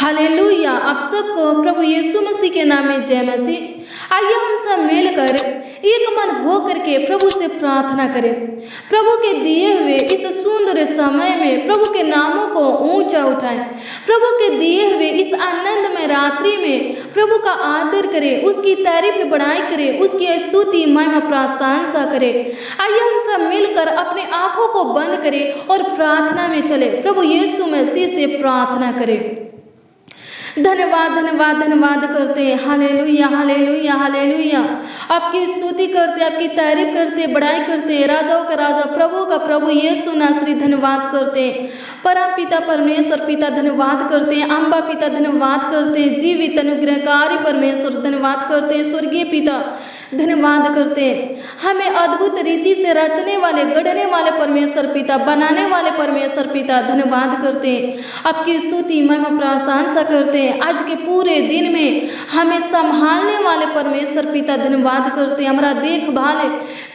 Hallelujah. आप सबको प्रभु यीशु मसीह के नाम में जय मसीह। आइए हम सब मिलकर एक मन हो करके प्रभु से प्रार्थना करें। प्रभु के दिए हुए इस सुंदर समय में प्रभु के नामों को ऊंचा उठाएं। प्रभु के दिए हुए इस आनंदमय रात्रि में प्रभु का आदर करें, उसकी तारीफ बढ़ाई करें, उसकी स्तुति महिमा प्रशंसा करें। आइए हम सब मिलकर अपने आंखों को बंद करें और प्रार्थना में चले, प्रभु यीशु मसीह से प्रार्थना करें। धन्यवाद धन्यवाद धन्यवाद करते हैं। Hallelujah hallelujah hallelujah. आपकी स्तुति करते, आपकी तारीफ करते, बड़ाई करते हैं। राजाओं का राजा, प्रभु का प्रभु यीशु नासरी धन्यवाद करते हैं। परम पिता परमेश्वर पिता धन्यवाद करते हैं। अम्बा पिता धन्यवाद करते हैं। जीवित अनुग्रहकारी परमेश्वर धन्यवाद करते हैं। स्वर्गीय पिता धन्यवाद करते हैं। हमें अद्भुत रीति से रचने वाले, गढ़ने वाले परमेश्वर पिता, बनाने वाले परमेश्वर पिता धन्यवाद करते हैं। आपकी स्तुति महिमा प्रशंसा करते हैं। आज के पूरे दिन में हमें संभालने वाले परमेश्वर पिता धन्यवाद करते हैं। हमारा देखभाल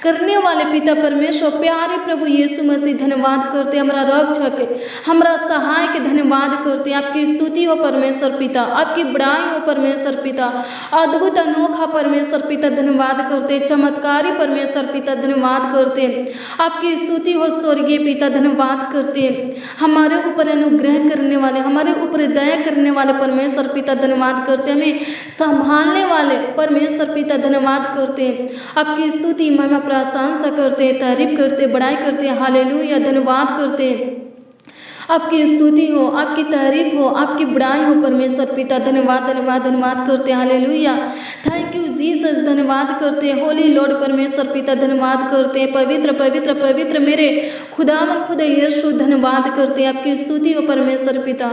करने वाले पिता परमेश्वर प्यारे प्रभु यीशु मसीह धन्यवाद करते हैं। हमारा रक्षक, हमारा सहायक धन्यवाद करते हैं। आपकी स्तुति हो परमेश्वर पिता, आपकी बड़ाई हो परमेश्वर पिता। अद्भुत अनोखा परमेश्वर पिता धन्यवाद करते, चमत्कारी परमेश्वर पिता धन्यवाद करते। आपकी स्तुति हो स्वर्गीय पिता धन्यवाद करते। हमारे ऊपर अनुग्रह करने वाले, हमारे ऊपर दया करने वाले परमेश्वर पिता धन्यवाद करते। हमें संभालने वाले परमेश्वर पिता धन्यवाद करते। आपकी स्तुति महिमा प्रशंसा करते, तारीफ करते, बड़ाई करते। हालेलुया धन्यवाद करते। आपकी स्तुति हो, आपकी तारीफ हो, आपकी बड़ाई हो परमेश्वर पिता। धन्यवाद धन्यवाद धन्यवाद करते। हालेलुया। थैंक यू जीसस धन्यवाद करते। होली लॉर्ड परमेश्वर पिता धन्यवाद करते। पवित्र पवित्र पवित्र मेरे खुदावन खुदा यीशु धन्यवाद करते। आपकी स्तुति हो परमेश्वर पिता।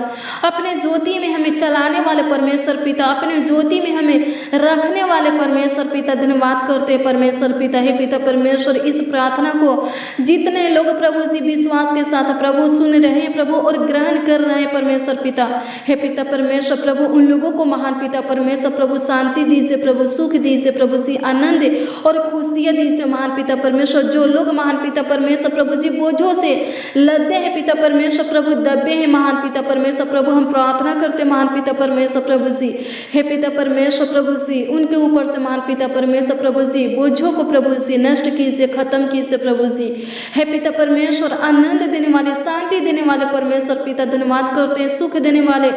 अपने ज्योति में हमें चलाने वाले परमेश्वर पिता, अपने ज्योति में हमें रखने वाले परमेश्वर पिता धन्यवाद करते परमेश्वर पिता। हे पिता परमेश्वर, इस प्रार्थना को जितने लोग प्रभु जी विश्वास के साथ प्रभु सुन रहे हैं प्रभु और ग्रहण कर रहे हैं परमेश्वर पिता, हे पिता परमेश्वर प्रभु उन लोगों को महान पिता परमेश्वर प्रभु शांति दीजिए, प्रभु सुख दीजिए, प्रभु जी आनंद और खुशियां दीजिए महान पिता परमेश्वर। जो लोग महान पिता परमेश्वर प्रभु जी बोझों से लदे हैं पिता परमेश्वर प्रभु, दबे हैं महान पिता परमेश्वर प्रभु, हम प्रार्थना करते महान पिता परमेश्वर प्रभु जी, हे पिता परमेश्वर प्रभु जी उनके ऊपर से महान पिता परमेश्वर प्रभु जी बोझों को प्रभु जी नष्ट कीजिए, खत्म कीजिए प्रभु जी, हे पिता परमेश्वर। आनंद देने वाले, शांति देने वाले परमेश्वर पिता धन्यवाद करते हैं। सुख देने वाले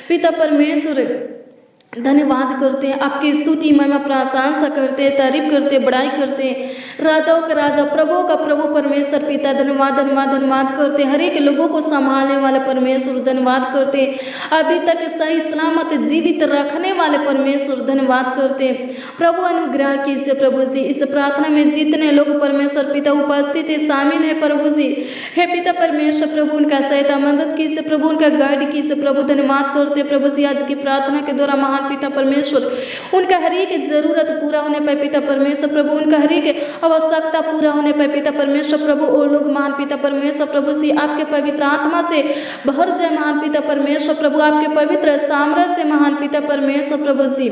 पिता परमेश्वर धन्यवाद करते हैं। आपकी स्तुति महिमा प्रशंसा करते हैं, तारीफ करते हैं, बड़ाई करते हैं। राजाओं का राजा, प्रभु का प्रभु परमेश्वर पिता धन्यवाद धन्यवाद धन्यवाद करते हैं। हर एक लोगों को संभालने वाले परमेश्वर धन्यवाद करते हैं। अभी तक सही सलामत जीवित रखने वाले परमेश्वर धन्यवाद करते हैं। प्रभु अनुग्रह कीजिए प्रभु जी। इस प्रार्थना में जितने लोग परमेश्वर पिता उपस्थित है, शामिल है प्रभु जी, हे पिता परमेश्वर प्रभु उनका सहायता मदद कीजिए प्रभु, उनका गाइड कीजिए प्रभु। धन्यवाद करते प्रभु जी। आज की प्रार्थना के द्वारा महान पिता परमेश्वर उनका हर एक जरूरत पूरा होने पर पिता परमेश्वर प्रभु, उनका हर एक आवश्यकता पूरा होने पर पिता परमेश्वर प्रभु, वो लोग महान पिता परमेश्वर प्रभु जी आपके पवित्र आत्मा से भर जाए महान पिता परमेश्वर प्रभु, आपके पवित्र सामर्थ्य से महान पिता परमेश्वर प्रभु जी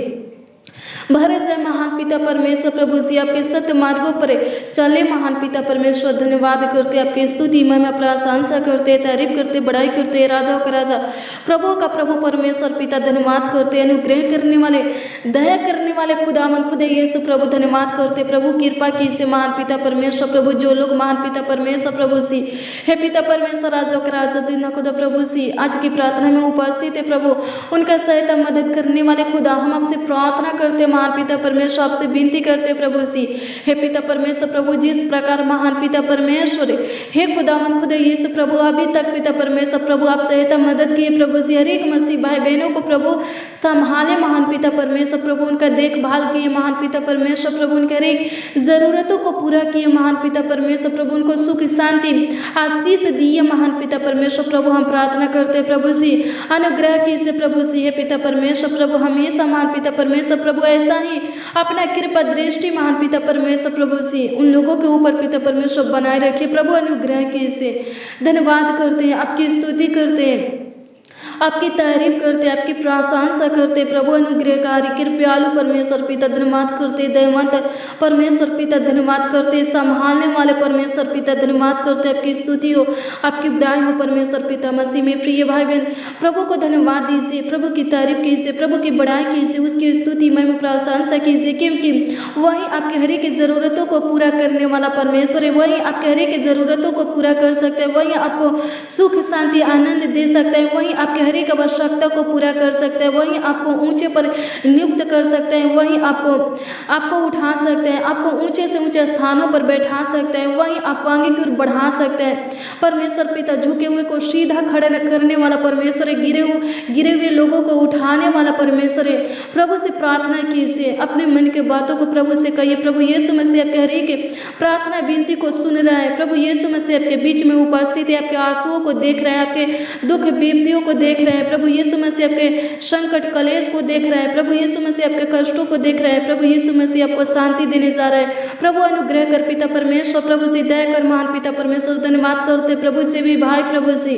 भरे जाए महान पिता परमेश्वर प्रभु जी, आपके सत्य मार्गों पर चले महान पिता परमेश्वर। धन्यवाद करते, आपकी स्तुति महिमा प्रशंसा करते, तारीफ करते, बड़ाई करते। राजाओं का राजा, प्रभु का प्रभु परमेश्वर पिता धन्यवाद करते। अनुग्रह करने वाले, दया करने वाले खुदावन खुदा यीशु प्रभु धन्यवाद करते। प्रभु कृपा कीजिए महान पिता परमेश्वर प्रभु। जो लोग महान पिता परमेश्वर प्रभु जी, हे पिता परमेश्वर राजाओं का राजा जिन्ना खुदा प्रभु जी आज की प्रार्थना में उपस्थित है प्रभु, उनका सहायता मदद करने वाले खुदा हम आपसे प्रार्थना करते महान पिता परमेश्वर, आपसे विनती करते प्रभु जी, हे पिता परमेश्वर प्रभु जिस प्रकार महान पिता परमेश्वर हे खुदावन खुदा यीशु प्रभु अभी तक पिता परमेश्वर प्रभु आप सहायता मदद किए प्रभु जी, हर एक मसीह भाई बहनों को प्रभु संभाले महान पिता परमेश्वर प्रभु, उनका देखभाल किए महान पिता परमेश्वर प्रभु, उनके हर एक जरूरतों को पूरा किए महान पिता परमेश्वर प्रभु, उनको सुख शांति आशीष दिए महान पिता परमेश्वर प्रभु। हम प्रार्थना करते प्रभु जी, अनुग्रह कीजिए प्रभु जी, हे पिता परमेश्वर प्रभु हमेशा महान पिता परमेश्वर प्रभु ऐसा ही अपना कृपा दृष्टि महान पिता परमेश्वर प्रभु जी उन लोगों के ऊपर पिता परमेश्वर बनाए रखिए प्रभु। अनुग्रह कीजिए, धन्यवाद करते हैं, आपकी स्तुति करते हैं। आपकी तारीफ करते, आपकी प्रशंसा करते प्रभु। अनुग्रहकारी कृपयालु परमेश्वर पिता धन्यवाद करते, दयावंत परमेश्वर पिता धन्यवाद करते, संभालने वाले परमेश्वर पिता धन्यवाद करते। आपकी स्तुति हो, आपकी बड़ाई हो परमेश्वर पिता। मसीह में प्रिय भाई बहन, प्रभु को धन्यवाद दीजिए, प्रभु की तारीफ कीजिए, प्रभु की बड़ाई कीजिए, उसकी स्तुति में प्रशंसा कीजिए, क्योंकि वही आपके हर एक जरूरतों को पूरा करने वाला परमेश्वर है। वही आपके हर एक जरूरतों को पूरा कर सकते हैं, वही आपको सुख शांति आनंद दे सकते हैं, वही आपके हर एक आवश्यकता को पूरा कर सकते हैं, वही आपको ऊंचे पर नियुक्त कर सकते हैं, वही आपको उठा सकते हैं, आपको ऊंचे से ऊंचे स्थानों पर बैठा सकते हैं, वही आपको आगे की ओर बढ़ा सकते हैं। परमेश्वर पिता झुके हुए को सीधा खड़े करने वाला परमेश्वर है, गिरे हुए लोगों को उठाने वाला परमेश्वर है। प्रभु से प्रार्थना कीजिए, अपने मन के बातों को प्रभु से कहिए। प्रभु यीशु मसीह आपके हर एक प्रार्थना विनती को सुन रहा है। प्रभु यीशु मसीह आपके बीच में उपस्थित है, आपके आंसुओं को देख रहे हैं, आपके दुख विपत्तियों को देख रहे हैं। प्रभु यीशु मसीह आपके संकट कलेश को देख रहे हैं। प्रभु यीशु मसीह आपके कष्टों को देख रहे हैं। प्रभु यीशु मसीह आपको शांति देने जा रहा है। प्रभु अनुग्रह कर पिता परमेश्वर, प्रभु से दया कर महान पिता परमेश्वर। धन्यवाद करते प्रभु से भी भाई, प्रभु से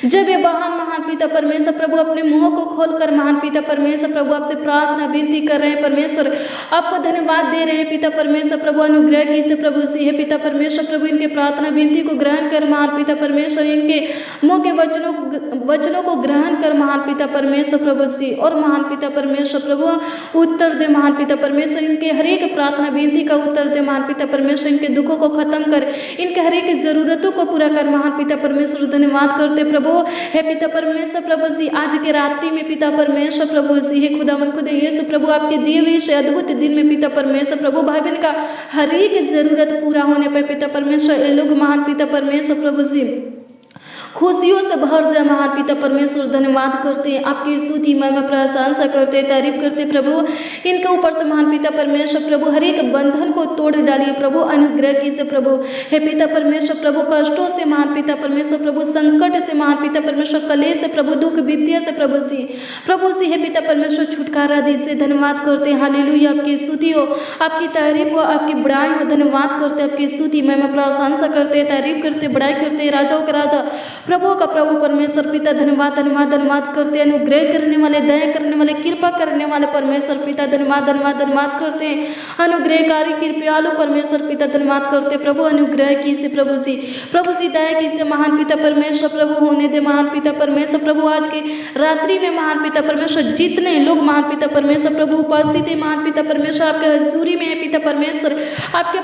जब ये महान पिता परमेश्वर प्रभु अपने मुंह को खोलकर महान पिता परमेश्वर प्रभु आपसे प्रार्थना विनती कर रहे हैं परमेश्वर, आपको धन्यवाद दे रहे हैं पिता परमेश्वर। प्रभु अनुग्रह कीजिए प्रभु से, हे पिता परमेश्वर प्रभु इनके प्रार्थना विनती को ग्रहण कर महान पिता परमेश्वर, इनके मुंह के वचनों को ग्रहण कर महान पिता परमेश्वर प्रभु से, और महान पिता परमेश्वर प्रभु उत्तर दे महान पिता परमेश्वर, इनके हर एक प्रार्थना विनती का उत्तर दे महान पिता परमेश्वर, इनके दुखों को खत्म कर, इनके हर एक जरूरतों को पूरा कर महान पिता परमेश्वर। धन्यवाद करते प्रभु, हे पिता परमेश्वर प्रभु जी आज के रात्रि में पिता परमेश्वर प्रभु जी, हे खुदावन खुद यीशु प्रभु आपके दिए हुए इस अद्भुत दिन में पिता परमेश्वर प्रभु भाई बहन का हर एक जरूरत पूरा होने पर पिता परमेश्वर ये लोग महान पिता परमेश्वर प्रभु जी खुशियों से भर जाए महान पिता परमेश्वर। धन्यवाद करते हैं, आपकी स्तुति में प्रशंसा करते, तारीफ करते प्रभु। इनके ऊपर से महान पिता परमेश्वर प्रभु हर एक बंधन को तोड़ डालिए प्रभु, अनुग्रह कीजिए प्रभु। हे पिता परमेश्वर प्रभु कष्टों से महान पिता परमेश्वर प्रभु, संकट से महान पिता परमेश्वर, कलेश से प्रभु, दुख विपत्तियों से प्रभु से हे पिता परमेश्वर छुटकारा दीजिए। धन्यवाद करते हैं, हालेलुया। आपकी स्तुति हो, आपकी तारीफ हो, आपकी बड़ाई हो। धन्यवाद करते, आपकी स्तुति में प्रशंसा करते, तारीफ करते, बड़ाई करते। राजाओं के राजा प्रभु का प्रभु परमेश्वर पिता धन्यवाद धन्यवाद धन्यवाद करते। अनुग्रह करने वाले, दया करने वाले, कृपा करने वाले परमेश्वर पिता धन्यवाद धन्यवाद धन्यवाद करते हैं। अनुग्रहकारी कृपयालु परमेश्वर पिता धन्यवाद करते प्रभु। अनुग्रह कीजिए प्रभु से दया कीजिए महान पिता परमेश्वर प्रभु, होने दे महान पिता परमेश्वर प्रभु। आज के रात्रि में महान पिता परमेश्वर जितने लोग महान पिता परमेश्वर प्रभु उपस्थित है महान पिता परमेश्वर आपके हजूरी में है पिता परमेश्वर, आपके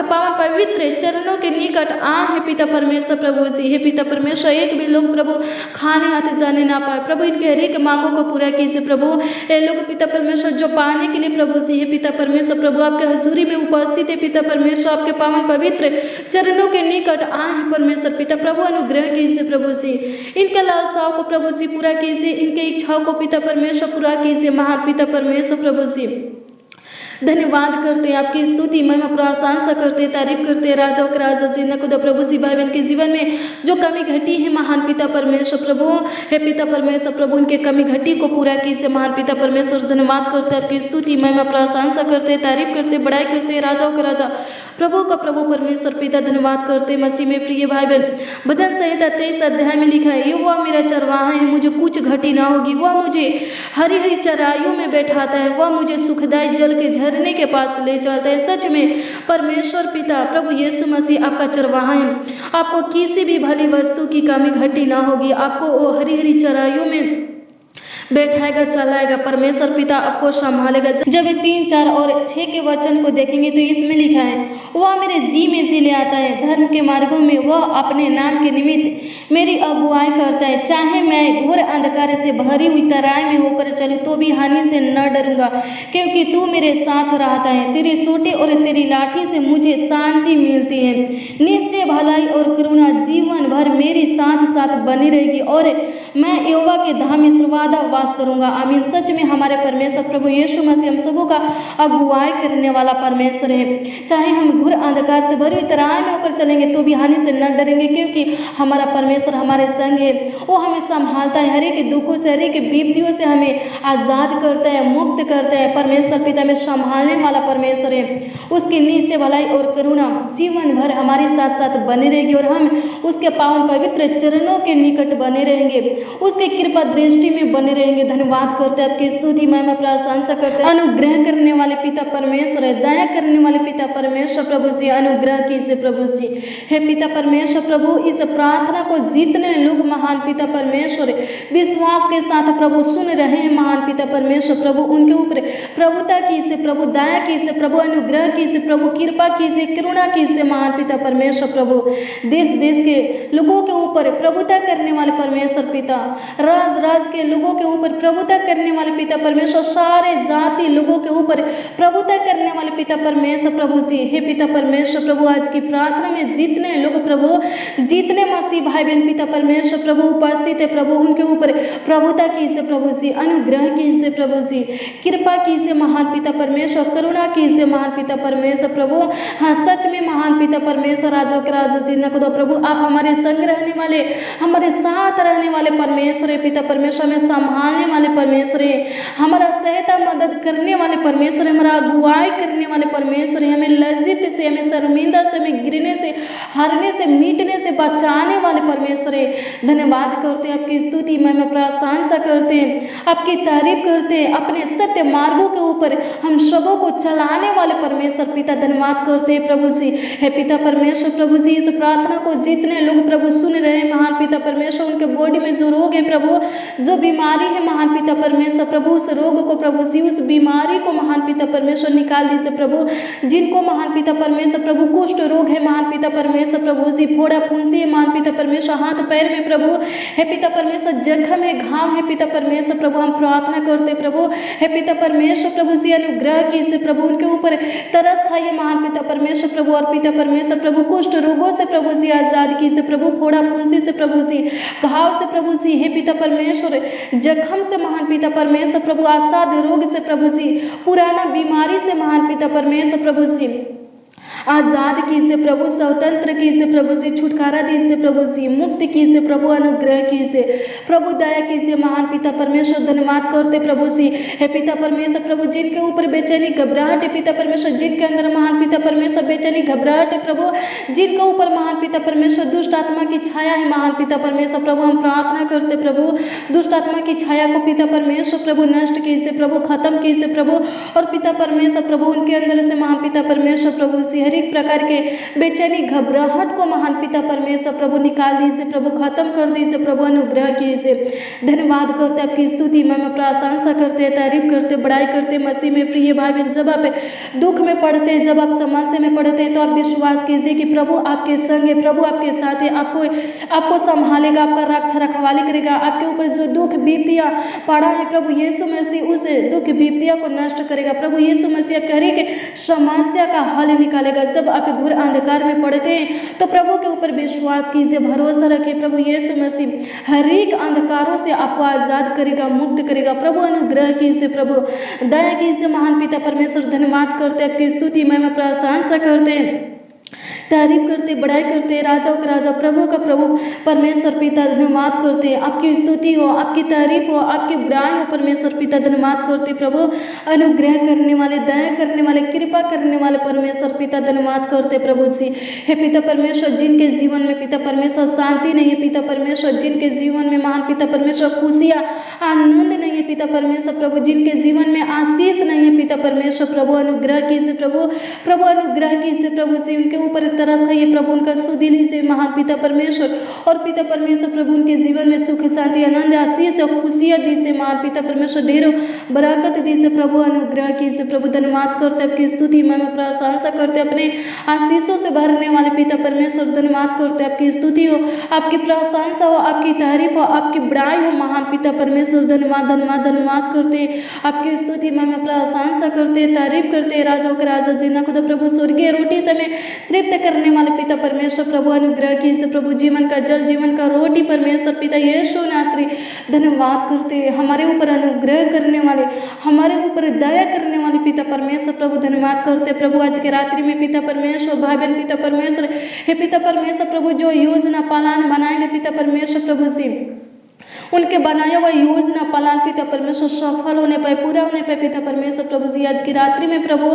पावन पवित्र चरणों के निकट आ है पिता परमेश्वर प्रभु जी। हे पिता परमेश्वर एक भी लोग प्रभु खाने आते जाने ना पाए प्रभु, इनके हर एक मांगों को पूरा कीजिए प्रभु। ये लोग पिता परमेश्वर जो पाने के लिए प्रभु जी हे पिता परमेश्वर प्रभु आपके हजूरी में उपस्थित है पिता परमेश्वर, आपके पावन पवित्र चरणों के निकट आए परमेश्वर पिता प्रभु। अनुग्रह कीजिए प्रभु जी, इनके लालसाओं को प्रभु जी पूरा कीजिए, इनके इच्छाओं को पिता परमेश्वर पूरा कीजिए महान पिता परमेश्वर प्रभु जी। धन्यवाद करते हैं, आपकी स्तुति महिमा प्रशंसा करते, तारीफ करते। राजाओं के राजा जी ने खुद प्रभु जी भाई बहन के जीवन में जो कमी घटी है महान पिता परमेश्वर प्रभु, हे पिता परमेश्वर प्रभु उनके कमी घटी को पूरा कीजिए महान पिता परमेश्वर। धन्यवाद करते, आपकी स्तुति महिमा प्रशंसा करते, तारीफ करते, बड़ाई करते। राजाओं के राजा प्रभु का प्रभु परमेश्वर पिता धन्यवाद करते। मसीह में प्रिय भाई बहन, भजन संहिता 23 अध्याय में लिखा है, यहोवा मेरा चरवाहा है, मुझे कुछ घटी ना होगी। वह मुझे हरी हरी चराइयों में बैठाता है, वह मुझे सुखदायी जल के झरने के पास ले जाता है। सच में परमेश्वर पिता प्रभु यीशु मसीह आपका चरवाहा है, आपको किसी भी भली वस्तु की कमी घटी ना होगी। आपको वो हरी हरी चराइयों में बैठाएगा, चलाएगा, परमेश्वर पिता आपको संभालेगा। जब 3, 4 और 6 के वचन को देखेंगे तो इसमें लिखा है, वह मेरे जी में जी ले आता है, धर्म के मार्गों में वह अपने नाम के निमित्त मेरी अगुवाई करता है। चाहे मैं घोर अंधकार से भरी हुई तराई में होकर चलूं तो भी हानि से न डरूंगा, क्योंकि तू मेरे साथ रहता है। तेरे सोटे और तेरी लाठी से मुझे शांति मिलती है। निश्चय भलाई और करुणा जीवन भर मेरी साथ साथ बनी रहेगी, और मैं यहोवा के धाम में सर्वदा वास करूंगा। आमीन। सच में हमारे परमेश्वर प्रभु यीशु मसीह हम सबों का अगुवाई करने वाला परमेश्वर है। चाहे हम घोर अंधकार से भरी हुई तराई में होकर चलेंगे तो भी हानि से न डरेंगे, क्योंकि हमारा परमेश्वर हमारे संग है। वो हमें संभालता है, हर एक दुखों से, हर एक विपत्तियों से हमें आजाद करता है, मुक्त करता है। परमेश्वर पिता में संभालने वाला परमेश्वर है। उसकी निश्चय भलाई और करुणा जीवन भर हमारे साथ साथ बनी रहेगी, और हम उसके पावन पवित्र चरणों के निकट बने रहेंगे। उसके कृपा दृष्टि में बने रहेंगे। धन्यवाद करते हैं, आपकी स्तुति महिमा प्रशंसा करते हैं। अनुग्रह करने वाले पिता परमेश्वर है, दया करने वाले पिता परमेश्वर प्रभु जी, अनुग्रह कीजिए प्रभु जी। हे पिता परमेश्वर प्रभु, इस प्रार्थना को जितने लोग महान पिता परमेश्वर विश्वास के साथ प्रभु सुन रहे हैं महान पिता परमेश्वर प्रभु, उनके ऊपर प्रभुता कीजिए प्रभु, दया कीजिए प्रभु, अनुग्रह कीजिए प्रभु, कृपा कीजिए, करुणा कीजिए महान पिता परमेश्वर प्रभु। देश देश के लोगों के ऊपर प्रभुता करने वाले परमेश्वर पिता, राज राज के लोगों के ऊपर प्रभुता करने वाले पिता परमेश्वर, सारे जाति लोगों के ऊपर प्रभुता करने वाले पिता परमेश्वर प्रभु जी। हे पिता परमेश्वर प्रभु, आज की प्रार्थना में जितने लोग प्रभु, जितने मसीह भाई बहन पिता परमेश्वर प्रभु उपस्थित है प्रभु, उनके ऊपर प्रभुता कीजिए प्रभु जी, अनुग्रह कीजिए प्रभु जी, कृपा कीजिए महान पिता परमेश्वर, करुणा कीजिए महान पिता परमेश्वर प्रभु। हाँ, सच में महान पिता परमेश्वर, राजा के राजा जिन्ना को दो प्रभु, आप हमारे संग रहने वाले, हमारे साथ रहने वाले परमेश्वर है पिता परमेश्वर, हमें संभालने वाले परमेश्वर है, हमारा सहायता मदद करने वाले परमेश्वर है, हमारा अगुवाई करने वाले परमेश्वर है, हमें लज्जित से, हमें शर्मिंदा से, हमें गिरने से, हारने से, मिटने से बचाने वाले परमेश्वर है। धन्यवाद करते हैं, आपकी स्तुति महिमा प्रशंसा करते हैं, आपकी तारीफ करते हैं, अपने सत्य मार्गों के ऊपर हम सबों को चलाने वाले परमेश्वर पिता, धन्यवाद करते हैं प्रभु जी। हे पिता परमेश्वर प्रभु जी, इस प्रार्थना को जितने लोग प्रभु सुन रहे हैं महान पिता परमेश्वर, उनके बॉडी में जो रोग है प्रभु, जो बीमारी है महान पिता परमेश्वर प्रभु, उस रोग को प्रभु जी, उस बीमारी को महान पिता परमेश्वर निकाल दीजिए प्रभु। जिनको महान पिता परमेश्वर प्रभु कुष्ठ रोग है महान पिता परमेश्वर प्रभु जी, फोड़ा फुंसी है महान पिता परमेश्वर, हाथ पैर में प्रभु हे पिता परमेश्वर जख्म है, घाव है पिता परमेश्वर प्रभु, हम प्रार्थना करते प्रभु। हे पिता परमेश्वर प्रभु जी, अनुग्रह कीजिए प्रभु, उनके ऊपर तरस खाइए महान पिता परमेश्वर प्रभु, और पिता परमेश्वर प्रभु कुष्ठ रोगों से प्रभु जी आजाद कीजिए प्रभु, फोड़ा फुंसी से प्रभु जी, घाव से प्रभु जी, हे पिता परमेश्वर जख्म से महान पिता परमेश्वर प्रभु, असाध्य रोग से प्रभु जी, पुराना बीमारी से महान पिता परमेश्वर प्रभु जी आजाद कीजिए प्रभु, स्वतंत्र कीजिए प्रभु जी, छुटकारा दीजिए प्रभु जी, मुक्त कीजिए प्रभु, अनुग्रह कीजिए प्रभु, दया कीजिए महान पिता परमेश्वर। धन्यवाद करते प्रभु जी। हे पिता परमेश्वर प्रभु, जिनके ऊपर बेचैनी घबराहट है पिता परमेश्वर, जिनके अंदर महान पिता परमेश्वर बेचैनी घबराहट है प्रभु, जिनके ऊपर महान पिता परमेश्वर दुष्ट आत्मा की छाया है महान पिता परमेश्वर प्रभु, हम प्रार्थना करते प्रभु, दुष्ट आत्मा की छाया को पिता परमेश्वर प्रभु नष्ट कीजिए प्रभु, खत्म कीजिए प्रभु, और पिता परमेश्वर प्रभु उनके अंदर से महान पिता परमेश्वर प्रभु जी हर एक प्रकार के बेचैनी घबराहट को महान पिता परमेश्वर प्रभु निकाल दीजिए प्रभु, खत्म कर दीजिए प्रभु, अनुग्रह कीजिए। धन्यवाद करते, आपकी स्तुति में प्रशंसा करते, तारीफ करते, बड़ाई करते मसीह में प्रिय भाई बहन। जब आप दुख में पड़ते हैं, जब आप समस्या में पड़ते हैं, तो आप विश्वास कीजिए कि प्रभु आपके संग है, प्रभु आपके साथ है, आपको संभालेगा, आपका रक्षा रखवाली करेगा, आपके ऊपर जो दुख विपत्तियां पड़ा है प्रभु यीशु मसीह उस दुख विपत्तियों को नष्ट करेगा प्रभु यीशु मसीह, आपके हर एक समस्या का हल निकालेगा। जब आप घोर अंधकार में पड़ते हैं तो प्रभु के ऊपर विश्वास कीजिए, भरोसा रखिए, प्रभु यीशु मसीह हर एक अंधकारों से आपको आजाद करेगा, मुक्त करेगा। प्रभु अनुग्रह कीजिए, प्रभु दया कीजिए महान पिता परमेश्वर। धन्यवाद करते, आपकी स्तुति में प्रशंसा करते हैं, तारीफ करते, बड़ाई करते, राजाओं का राजा प्रभु का प्रभु परमेश्वर पिता। धन्यवाद करते, आपकी स्तुति हो, आपकी तारीफ हो, आपकी बड़ाई हो परमेश्वर पिता। धन्यवाद करते प्रभु, अनुग्रह करने वाले, दया करने वाले, कृपा करने वाले परमेश्वर पिता। धन्यवाद करते प्रभु जी। हे पिता परमेश्वर, जिनके जीवन में पिता परमेश्वर शांति नहीं है पिता परमेश्वर, जिनके जीवन में महान पिता परमेश्वर खुशियाँ आनंद नहीं है पिता परमेश्वर प्रभु, जिनके जीवन में आशीष नहीं है पिता परमेश्वर प्रभु, अनुग्रह कीजिए प्रभु, प्रभु अनुग्रह कीजिए प्रभु जी, उनके ऊपर तरस खाइए प्रभु, उनका सुदिली से महान पिता परमेश्वर, और पिता परमेश्वर प्रभु उनके जीवन में सुख शांति आनंद आशीष और खुशियाँ दीजिए महान पिता परमेश्वर, ढेरों बरकत दीजिए प्रभु, अनुग्रह कीजिए प्रभु। धन्यवाद करते, आपकी स्तुति में प्रशंसा करते, अपने आशीषों से भरने वाले पिता परमेश्वर। धन्यवाद करते, आपकी स्तुति हो, आपकी प्रशंसा हो, आपकी तारीफ हो, आपकी बड़ाई हो महान पिता परमेश्वर। धन्यवाद धन्यवाद धन्यवाद करते, आपकी स्तुति में प्रशंसा करते, तारीफ करते, राजाओं के राजा जिन्ना खुदा प्रभु, स्वर्गीय रोटी से हमें तृप्त करने वाले पिता परमेश्वर प्रभु, अनुग्रह कीजिए प्रभु, जीवन का जल, जीवन का रोटी परमेश्वर पिता यीशु नासरी। धन्यवाद करते, हमारे ऊपर अनुग्रह करने वाले, हमारे ऊपर दया करने वाले पिता परमेश्वर प्रभु। धन्यवाद करते प्रभु, आज के रात्रि में पिता परमेश्वर, भाई बहन पिता परमेश्वर, हे पिता परमेश्वर प्रभु, जो योजना पालन बनाएंगे पिता परमेश्वर प्रभु जी, उनके बनाया हुआ योजना पालन महान पिता परमेश्वर सफल होने पाए, पूरा होने पाए पिता परमेश्वर प्रभु जी। आज की रात्रि में प्रभु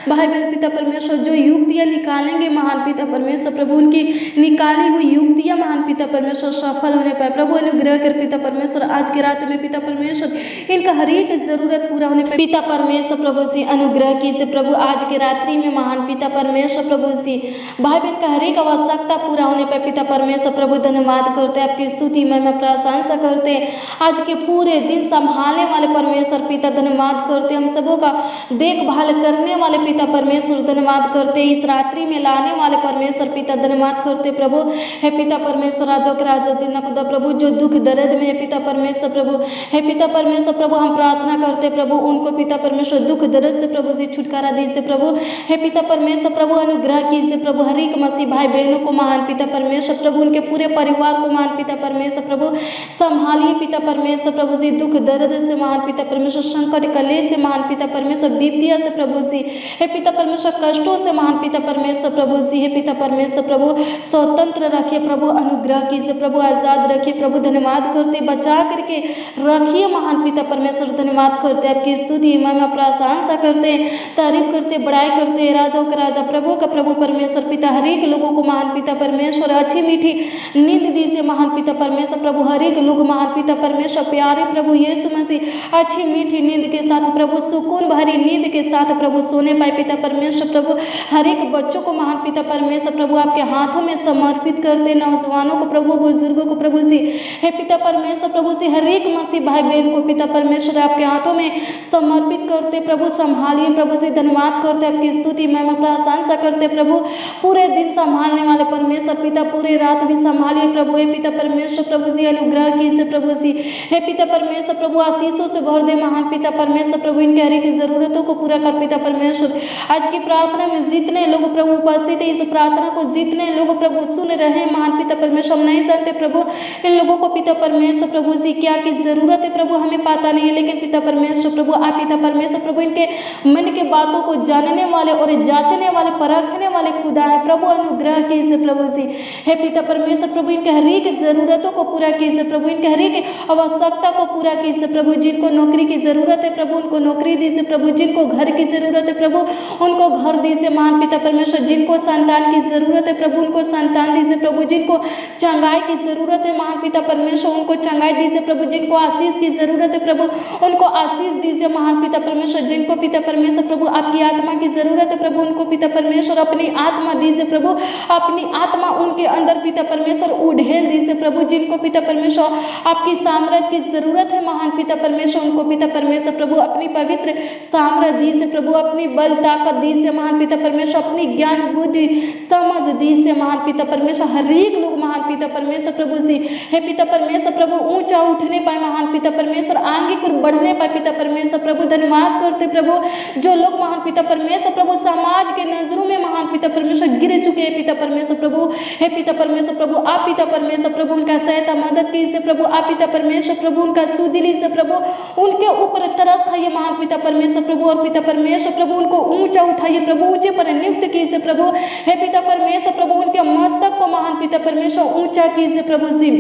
भाई बहन पिता परमेश्वर जो युक्तियाँ निकालेंगे महान पिता परमेश्वर प्रभु, उनकी निकाली हुई युक्तियाँ महान पिता परमेश्वर सफल होने पाए प्रभु। अनुग्रह कर पिता परमेश्वर आज की रात में पिता परमेश्वर इनका हर एक जरूरत पूरा होने पाए पिता परमेश्वर प्रभु जी। अनुग्रह कीजिए प्रभु आज की रात्रि में महान पिता परमेश्वर प्रभु जी। भाई बहन का हर एक आवश्यकता पूरा होने पाए पिता परमेश्वर प्रभु। धन्यवाद करते हैं, आपकी स्तुति महिमा प्रशंसा करते हैं। आज के पूरे दिन संभालने वाले परमेश्वर पिता धन्यवाद करते हैं। हम सबों का देखभाल करने वाले पिता परमेश्वर धन्यवाद करते हैं। इस रात्रि में लाने वाले परमेश्वर पिता धन्यवाद करते प्रभु। हे पिता परमेश्वर राजा के राजा जिन्ना खुदा प्रभु जो दुख दर्द में है पिता परमेश्वर प्रभु, हे पिता परमेश्वर प्रभु हम प्रार्थना करते प्रभु उनको पिता परमेश्वर दुख दर्द से प्रभु जी छुटकारा दीजिए प्रभु। हे पिता परमेश्वर प्रभु अनुग्रह कीजिए प्रभु हर एक मसीह भाई बहनों को महान पिता परमेश्वर प्रभु, उनके पूरे परिवार को महान पिता परमेश्वर प्रभु संभालिए पिता परमेश्वर प्रभु जी। दुख दर्द से महान पिता परमेश्वर, संकट कलेश से महान पिता परमेश्वर, विपत्तियों से प्रभु जी, हे पिता परमेश्वर कष्टों से महान पिता परमेश्वर प्रभु जी, हे पिता परमेश्वर प्रभु स्वतंत्र रखिए प्रभु। अनुग्रह कीजिए प्रभु, आजाद रखिए प्रभु। धन्यवाद करते बचा करके रखिए महान पिता परमेश्वर। धन्यवाद करते आपकी स्तुति महिमा प्रशंसा करते, तारीफ करते, बड़ाई करते। राजाओं का राजा प्रभु का प्रभु परमेश्वर पिता हर एक लोगों को महान पिता परमेश्वर अच्छी मीठी नींद दीजिए महान पिता परमेश्वर प्रभु। हर एक लोग महान पिता परमेश्वर प्यारे प्रभु यीशु मसीह अच्छी मीठी नींद के साथ प्रभु, सुकून भरी नींद के साथ प्रभु सोने पाए पिता परमेश्वर प्रभु। हर एक बच्चों को महान पिता परमेश्वर प्रभु आपके हाथों में समर्पित करते, नौजवानों को प्रभु, बुजुर्गों को प्रभु जी, हे पिता परमेश्वर प्रभु से हर एक मसीह भाई बहन को पिता परमेश्वर आपके हाथों में समर्पित करते प्रभु। संभालिए प्रभु से, धन्यवाद करते, आपकी स्तुति महिमा प्रशंसा करते प्रभु। पूरे दिन संभालने वाले परमेश्वर पिता, पूरे रात भी संभालिए प्रभु। हे पिता परमेश्वर प्रभु जी अनुग्रह कीजिए प्रभु जी, हे पिता परमेश्वर प्रभु आशीषों से भर दे महान पिता परमेश्वर प्रभु। इनके हर एक जरूरतों को पूरा कर पिता परमेश्वर। आज की प्रार्थना में जितने लोग प्रभु उपस्थित है, इस प्रार्थना को जितने लोग प्रभु सुन रहे हैं महान पिता परमेश्वर, हम नहीं जानते प्रभु इन लोगों को पिता परमेश्वर प्रभु जी क्या की जरूरत है प्रभु, हमें पता नहीं है, लेकिन पिता परमेश्वर प्रभु आप पिता परमेश्वर प्रभु इनके मन के बातों को जानने वाले और जांचने वाले, परखने वाले खुदा है प्रभु। अनुग्रह कीजिए प्रभु जी, हे पिता परमेश्वर प्रभु इनके हर एक जरूरतों को पूरा कीजिए प्रभु, इनके हर एक आवश्यकता को पूरा कीजिए प्रभु। जिनको नौकरी की जरूरत है प्रभु उनको नौकरी दीजिए प्रभु, जिनको घर की जरूरत है प्रभु उनको घर दीजिए महान पिता परमेश्वर। जिनको संतान की जरूरत है प्रभु उनको संतान दीजिए प्रभु, जिनको चंगाई की जरूरत है महान पिता परमेश्वर उनको चंगाई दीजिए प्रभु, जिनको आशीष की जरूरत है प्रभु उनको आशीष दीजिए महान पिता परमेश्वर। जिनको पिता परमेश्वर प्रभु आपकी आत्मा की जरूरत है प्रभु उनको पिता परमेश्वर अपनी आत्मा दीजिए प्रभु, अपनी आत्मा उनके अंदर पिता परमेश्वर उड़ेल दीजिए प्रभु। जिनको पिता परमेश्वर आपकी सामर्थ की जरूरत है महान पिता परमेश्वर उनको पिता परमेश्वर प्रभु अपनी पवित्र सामर्थ दीजिए प्रभु, अपनी बल ताकत दीजिए महान पिता परमेश्वर, अपनी ज्ञान बुद्धि समझ दीजिए महान पिता परमेश्वर। हर एक लोग महान पिता परमेश्वर प्रभु जी, हे पिता परमेश्वर प्रभु ऊंचा उठने पाए महान पिता परमेश्वर, आगे को बढ़ने पाए पिता परमेश्वर प्रभु। धन्यवाद करते प्रभु जो लोग महान पिता परमेश्वर प्रभु समाज के नजरों में महान पिता परमेश्वर गिर चुके हैं पिता परमेश्वर प्रभु, हे पिता परमेश्वर प्रभु आप पिता परमेश्वर प्रभु उनका सहायता मदद कीजिए प्रभु। आप पिता परमेश्वर प्रभु उनका सुदिली से प्रभु उनके ऊपर तरस खाइए महान पिता परमेश्वर प्रभु, और पिता परमेश्वर प्रभु उनको ऊंचा उठाइए प्रभु, ऊंचे पर नियुक्त कीजिए प्रभु। हे पिता परमेश्वर प्रभु उनके मस्तक को महान पिता परमेश्वर ऊंचा कीजिए प्रभु जी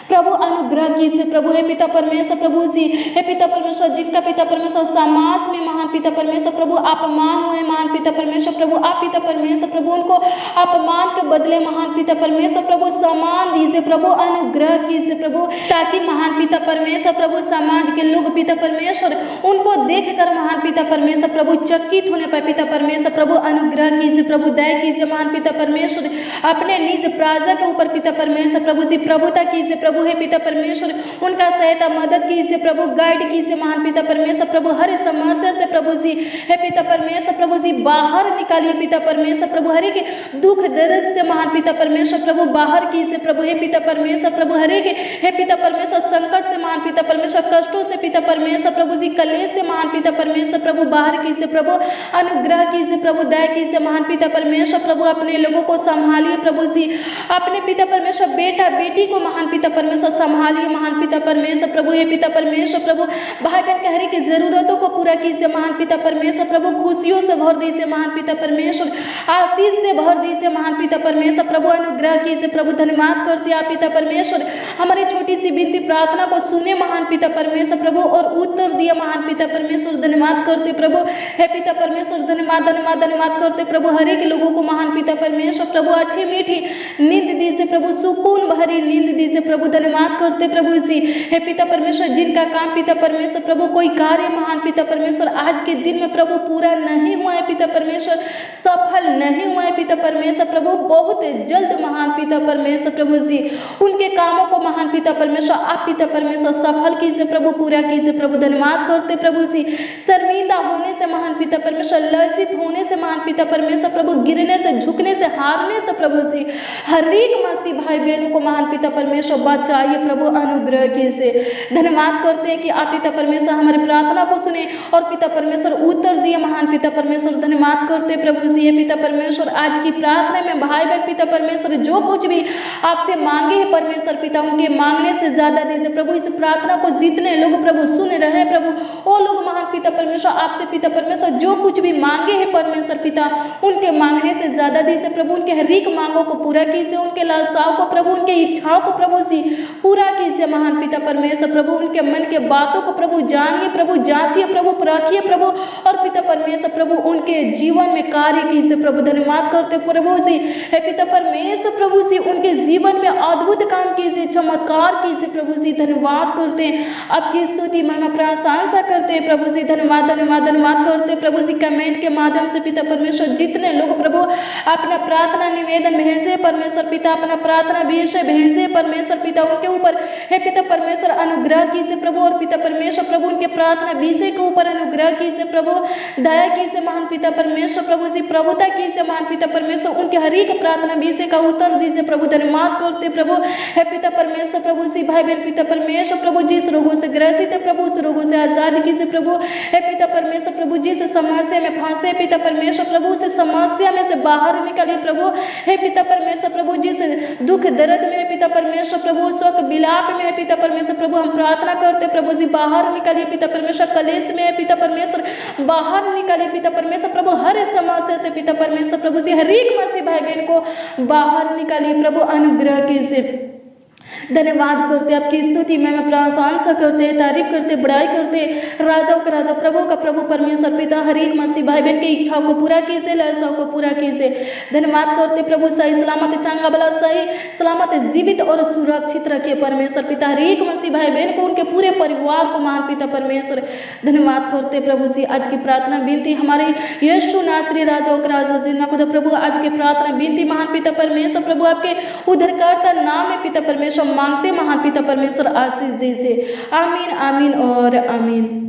प्रभु। अनुग्रह कीजिए प्रभु, हे पिता परमेश्वर प्रभु जी, हे पिता परमेश्वर जिनका पिता परमेश्वर समाज में महान पिता परमेश्वर प्रभु अपमान हुए महान पिता परमेश्वर प्रभु, आप पिता परमेश्वर प्रभु उनको अपमान के बदले महान पिता परमेश्वर प्रभु सम्मान दीजिए प्रभु। अनुग्रह कीजिए प्रभु ताकि महान पिता परमेश्वर प्रभु समाज के लोग पिता परमेश्वर उनको देखकर महान पिता परमेश्वर प्रभु चकित होने पाए पिता परमेश्वर प्रभु। अनुग्रह कीजिए प्रभु, दया कीजिए महान पिता परमेश्वर, अपने निज प्रजा के ऊपर पिता परमेश्वर प्रभु जी प्रभुता कीजिए प्रभु, हे पिता परमेश्वर उनका सहायता मदद कीजिए प्रभु, गाइड कीजिए महान पिता परमेश्वर प्रभु। हर समस्या से प्रभु जी, हे पिता परमेश्वर प्रभु जी बाहर निकालिए पिता परमेश्वर प्रभु, हर एक दुख दर्द से महान पिता परमेश्वर प्रभु बाहर कीजिए प्रभु, हे पिता परमेश्वर प्रभु। हर एक हे पिता परमेश्वर संकट से महान पिता परमेश्वर, कष्टों से पिता परमेश्वर प्रभु जी, कलेश से महान पिता परमेश्वर प्रभु बाहर कीजिए प्रभु। अनुग्रह कीजिए प्रभु, दया कीजिए महान पिता परमेश्वर प्रभु। अपने लोगों को संभालिए प्रभु जी, अपने पिता परमेश्वर बेटा बेटी को महान पिता परमेश्वर संभालिए महान पिता परमेश्वर प्रभु, हे पिता परमेश्वर प्रभु। भाई बहन के हर एक जरूरतों को पूरा कीजिए महान पिता परमेश्वर प्रभु, खुशियों से भर दीजिए महान पिता परमेश्वर, आशीष से भर दीजिए महान पिता परमेश्वर प्रभु। अनुग्रह कीजिए प्रभु, धन्यवाद करते आप पिता परमेश्वर, हमारी छोटी सी विनती प्रार्थना को सुने महान पिता परमेश्वर परमेश्वर प्रभु और उत्तर दिया महान पिता परमेश्वर, धन्यवाद करते प्रभु। हे पिता परमेश्वर धन्यवाद धन्यवाद धन्यवाद करते प्रभु। हर एक लोगों को महान पिता परमेश्वर प्रभु अच्छी मीठी नींद दीजिए प्रभु, सुकून भरी नींद दीजिए प्रभु, धन्यवाद करते प्रभु इसी। हे पिता परमेश्वर जिनका काम पिता परमेश्वर प्रभु कोई कार्य महान पिता परमेश्वर आज के दिन में प्रभु पूरा नहीं हुआ है पिता परमेश्वर, सफल नहीं हुआ है पिता परमेश्वर प्रभु, बहुत जल्द महान पिता परमेश्वर प्रभु जी उनके कामों को महान पिता परमेश्वर आप पिता परमेश्वर सफल कीजिए प्रभु, पूरा कीजिए प्रभु, धन्यवाद करते प्रभु जी। शर्मिंदा होने से महान पिता परमेश्वर, लज्जित होने से महान पिता परमेश्वर प्रभु, गिरने से झुकने से हारने से प्रभु जी हर एक मसीह भाई बहनों को महान पिता परमेश्वर बचाइए प्रभु, अनुग्रह कीजिए। धन्यवाद करते हैं कि आप पिता परमेश्वर हमारे प्रार्थना को सुने और पिता परमेश्वर उत्तर दिए महान पिता परमेश्वर, धन्यवाद करते प्रभु जी। पिता परमेश्वर आज की प्रार्थना में भाई बहन पिता परमेश्वर जो कुछ भी आपसे मांगे है परमेश्वर पिता उनके मांगने से ज्यादा दीजिए प्रभु। इस प्रार्थना को जितने लोग प्रभु सुन रहे हैं प्रभु, वो लोग महान पिता परमेश्वर आपसे पिता परमेश्वर जो कुछ भी मांगे है परमेश्वर पिता उनके मांगने से ज्यादा दीजिए प्रभु, उनके हर एक मांगों को पूरा कीजिए, उनके लालसाओं को प्रभु, उनके इच्छाओं को प्रभु सी पूरा कीजिए महान पिता परमेश्वर प्रभु, उनके मन के बातों को प्रभु जानिए प्रभु, जांचिए प्रभु, परखिए प्रभु और पिता परमेश्वर प्रभु उनके जीवन में कार्य कीजिए प्रभु, धन्यवाद करते प्रभु जी। हे पिता परमेश्वर प्रभु जी उनके जीवन में अद्भुत काम कीजिए, चमत्कार कीजिए प्रभु जी, धन्यवाद करते हैं, आपकी स्तुति महिमा प्रशंसा करते हैं प्रभु जी, धन्यवाद धन्यवाद धन्यवाद करते प्रभु जी। कमेंट के माध्यम से पिता परमेश्वर जितने लोग प्रभु अपना प्रार्थना निवेदन भेजे परमेश्वर पिता, अपना प्रार्थना विषय भेजे परमेश्वर पिता उनके ऊपर हे पिता परमेश्वर अनुग्रह कीजिए प्रभु, और पिता परमेश्वर प्रभु उनके प्रार्थना विषय के ऊपर अनुग्रह कीजिए प्रभु, दया कीजिए महान पिता परमेश्वर प्रभु जी, प्रभुता कीजिए महान पिता परमेश्वर, उनके हर एक प्रार्थना विषय का उत्तर दीजिए प्रभु, धन्यवाद करते प्रभु। हे पिता परमेश्वर प्रभु जी भाई बहन पिता परमेश्वर प्रभु जिस रोगों से ग्रसित है प्रभु उस रोगों से आजाद कीजिए प्रभु। हे पिता परमेश्वर प्रभु जिस समस्या में फंसे पिता परमेश्वर प्रभु उस समस्या में से बाहर निकालिए प्रभु। हे पिता परमेश्वर प्रभु जिस दुख दर्द में है पिता परमेश्वर प्रभु शोक विलाप में है पिता परमेश्वर प्रभु हम प्रार्थना करते प्रभु जी बाहर निकालिए पिता परमेश्वर, कलेश में है पिता परमेश्वर बाहर निकालिए पिता परमेश्वर प्रभु, हर समस्या से पिता परमेश्वर प्रभु जी हर एक मसीह भाई बहन को बाहर निकालिए प्रभु, अनुग्रह कीजिए। धन्यवाद करते आपकी स्तुति में प्रशंसा करते, तारीफ करते, बड़ाई करते, राजाओं का राजा प्रभु का प्रभु परमेश्वर पिता हर एक मसीह भाई बहन की इच्छाओं को पूरा कीजिए, लालसाओं को पूरा कीजिए। धन्यवाद करते प्रभु सही सलामत चंगा भला सही सलामत जीवित और सुरक्षित रखिए परमेश्वर पिता हर एक मसीह भाई बहन को, उनके पूरे परिवार को महान पिता परमेश्वर। धन्यवाद करते प्रभु जी आज की प्रार्थना विनती हमारे यीशु नासरी राजाओं का राजा जिन्ना खुदा प्रभु आज की प्रार्थना विनती महान पिता परमेश्वर प्रभु आपके उद्धारकर्ता नाम में पिता परमेश्वर मांगते महान पिता परमेश्वर आशीष दीजिए, आमीन आमीन और आमीन।